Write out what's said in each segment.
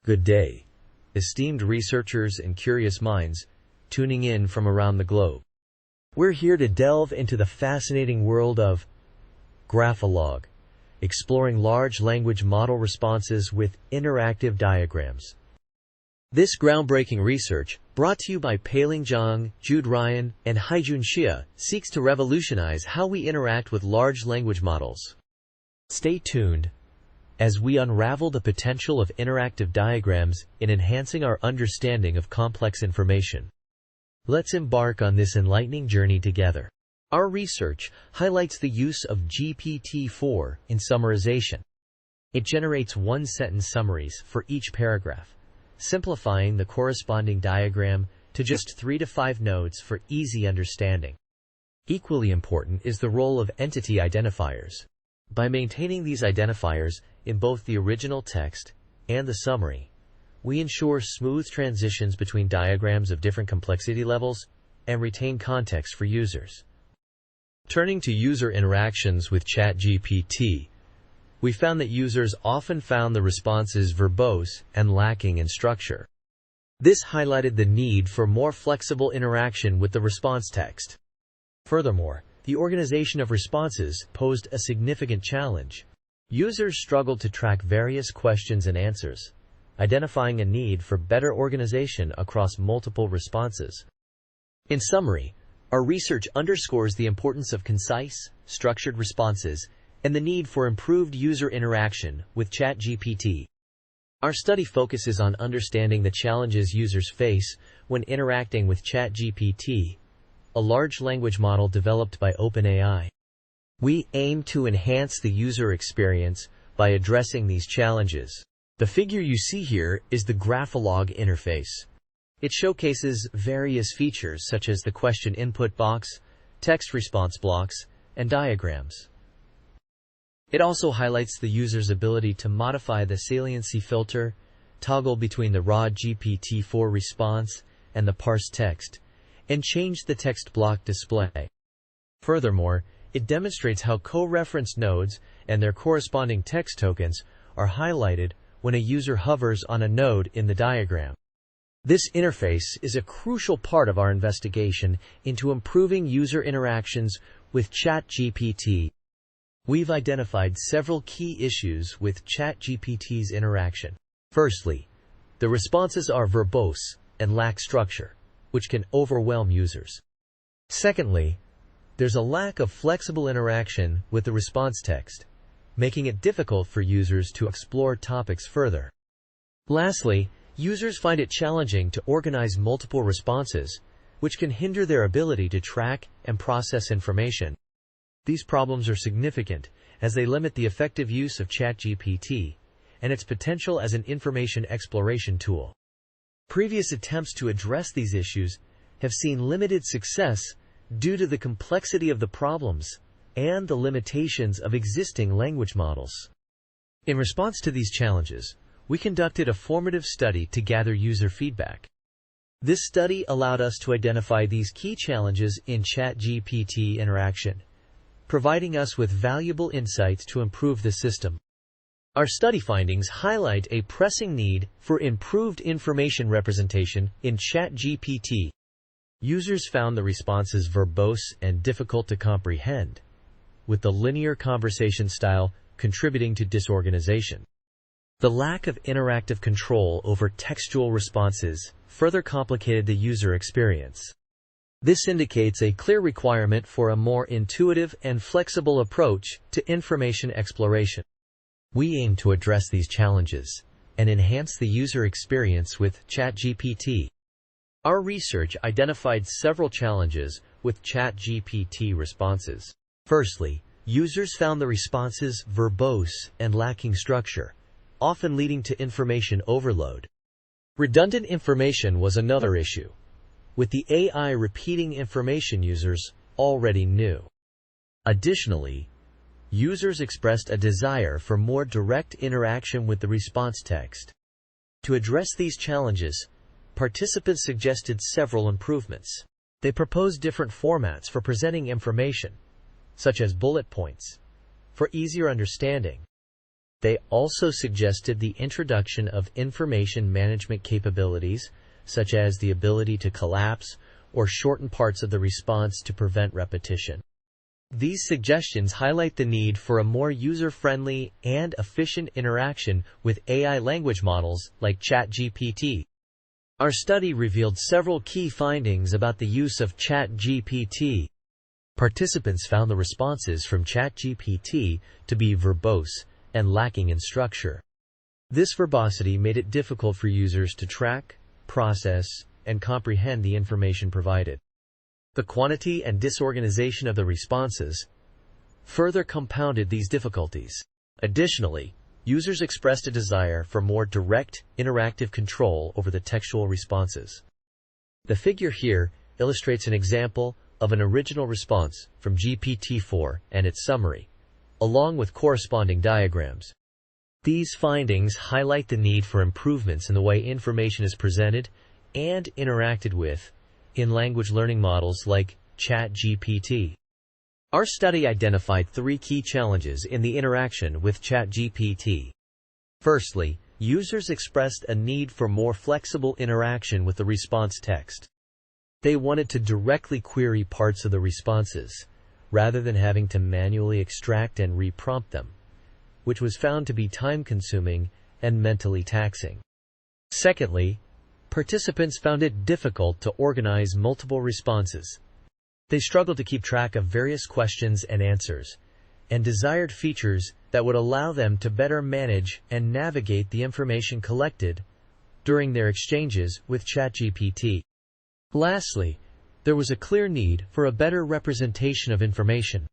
Good day, esteemed researchers and curious minds tuning in from around the globe. We're here to delve into the fascinating world of Graphologue, exploring large language model responses with interactive diagrams. This groundbreaking research, brought to you by Peiling Zhang, Jude Ryan, and Haijun Xia, seeks to revolutionize how we interact with large language models. Stay tuned as we unravel the potential of interactive diagrams in enhancing our understanding of complex information. Let's embark on this enlightening journey together. Our research highlights the use of GPT-4 in summarization. It generates one-sentence summaries for each paragraph, simplifying the corresponding diagram to just 3 to 5 nodes for easy understanding. Equally important is the role of entity identifiers. By maintaining these identifiers in both the original text and the summary, we ensure smooth transitions between diagrams of different complexity levels and retain context for users. Turning to user interactions with ChatGPT, we found that users often found the responses verbose and lacking in structure. This highlighted the need for more flexible interaction with the response text. Furthermore, the organization of responses posed a significant challenge. Users struggled to track various questions and answers, identifying a need for better organization across multiple responses. In summary, our research underscores the importance of concise, structured responses and the need for improved user interaction with ChatGPT. Our study focuses on understanding the challenges users face when interacting with ChatGPT, a large language model developed by OpenAI. We aim to enhance the user experience by addressing these challenges. The figure you see here is the Graphologue interface. It showcases various features such as the question input box, text response blocks, and diagrams. It also highlights the user's ability to modify the saliency filter, toggle between the raw GPT-4 response and the parsed text, and change the text block display. Furthermore, it demonstrates how co-reference nodes and their corresponding text tokens are highlighted when a user hovers on a node in the diagram. This interface is a crucial part of our investigation into improving user interactions with ChatGPT. We've identified several key issues with ChatGPT's interaction. Firstly, the responses are verbose and lack structure, which can overwhelm users. Secondly, there's a lack of flexible interaction with the response text, making it difficult for users to explore topics further. Lastly, users find it challenging to organize multiple responses, which can hinder their ability to track and process information. These problems are significant as they limit the effective use of ChatGPT and its potential as an information exploration tool. Previous attempts to address these issues have seen limited success due to the complexity of the problems and the limitations of existing language models. In response to these challenges, we conducted a formative study to gather user feedback. This study allowed us to identify these key challenges in ChatGPT interaction, providing us with valuable insights to improve the system. Our study findings highlight a pressing need for improved information representation in ChatGPT. Users found the responses verbose and difficult to comprehend, with the linear conversation style contributing to disorganization. The lack of interactive control over textual responses further complicated the user experience. This indicates a clear requirement for a more intuitive and flexible approach to information exploration. We aim to address these challenges and enhance the user experience with ChatGPT. Our research identified several challenges with ChatGPT responses. Firstly, users found the responses verbose and lacking structure, often leading to information overload. Redundant information was another issue, with the AI repeating information users already knew. Additionally, users expressed a desire for more direct interaction with the response text. To address these challenges, participants suggested several improvements. They proposed different formats for presenting information, such as bullet points, for easier understanding, They also suggested the introduction of information management capabilities, such as the ability to collapse or shorten parts of the response to prevent repetition. These suggestions highlight the need for a more user-friendly and efficient interaction with AI language models like ChatGPT. Our study revealed several key findings about the use of ChatGPT. Participants found the responses from ChatGPT to be verbose and lacking in structure. This verbosity made it difficult for users to track, process, and comprehend the information provided. The quantity and disorganization of the responses further compounded these difficulties. Additionally, users expressed a desire for more direct, interactive control over the textual responses. The figure here illustrates an example of an original response from GPT-4 and its summary, along with corresponding diagrams. These findings highlight the need for improvements in the way information is presented and interacted with in language learning models like ChatGPT. Our study identified 3 key challenges in the interaction with ChatGPT. Firstly, users expressed a need for more flexible interaction with the response text. They wanted to directly query parts of the responses, rather than having to manually extract and reprompt them, which was found to be time-consuming and mentally taxing. Secondly, participants found it difficult to organize multiple responses. They struggled to keep track of various questions and answers, and desired features that would allow them to better manage and navigate the information collected during their exchanges with ChatGPT. Lastly, there was a clear need for a better representation of information.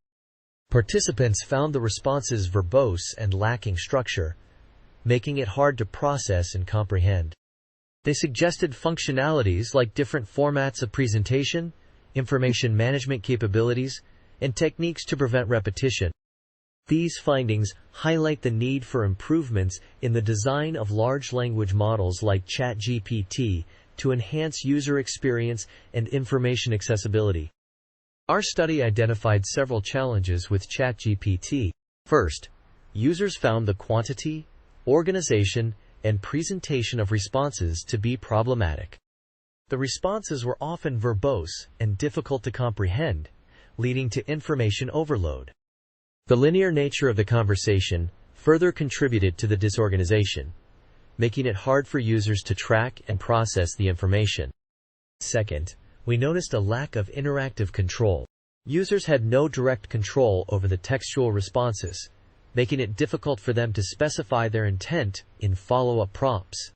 Participants found the responses verbose and lacking structure, making it hard to process and comprehend. They suggested functionalities like different formats of presentation, information management capabilities, and techniques to prevent repetition. These findings highlight the need for improvements in the design of large language models like ChatGPT to enhance user experience and information accessibility. Our study identified several challenges with ChatGPT. First, users found the quantity, organization, and presentation of responses to be problematic. The responses were often verbose and difficult to comprehend, leading to information overload. The linear nature of the conversation further contributed to the disorganization, making it hard for users to track and process the information. Second, we noticed a lack of interactive control. Users had no direct control over the textual responses, making it difficult for them to specify their intent in follow-up prompts.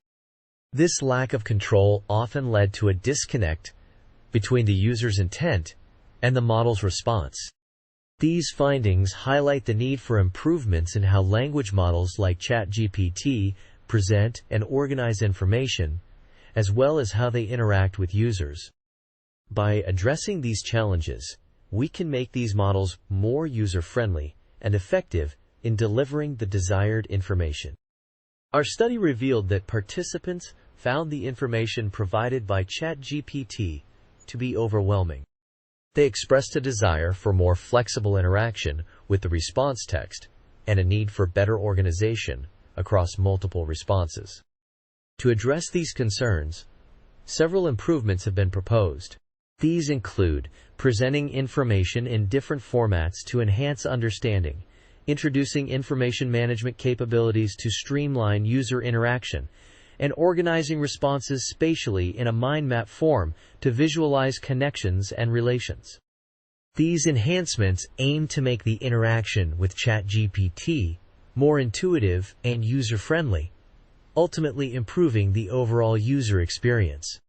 This lack of control often led to a disconnect between the user's intent and the model's response. These findings highlight the need for improvements in how language models like ChatGPT present and organize information, as well as how they interact with users. By addressing these challenges, we can make these models more user-friendly and effective in delivering the desired information. Our study revealed that participants found the information provided by ChatGPT to be overwhelming. They expressed a desire for more flexible interaction with the response text and a need for better organization across multiple responses. To address these concerns, several improvements have been proposed. These include presenting information in different formats to enhance understanding, introducing information management capabilities to streamline user interaction, and organizing responses spatially in a mind map form to visualize connections and relations. These enhancements aim to make the interaction with ChatGPT more intuitive and user-friendly, ultimately improving the overall user experience.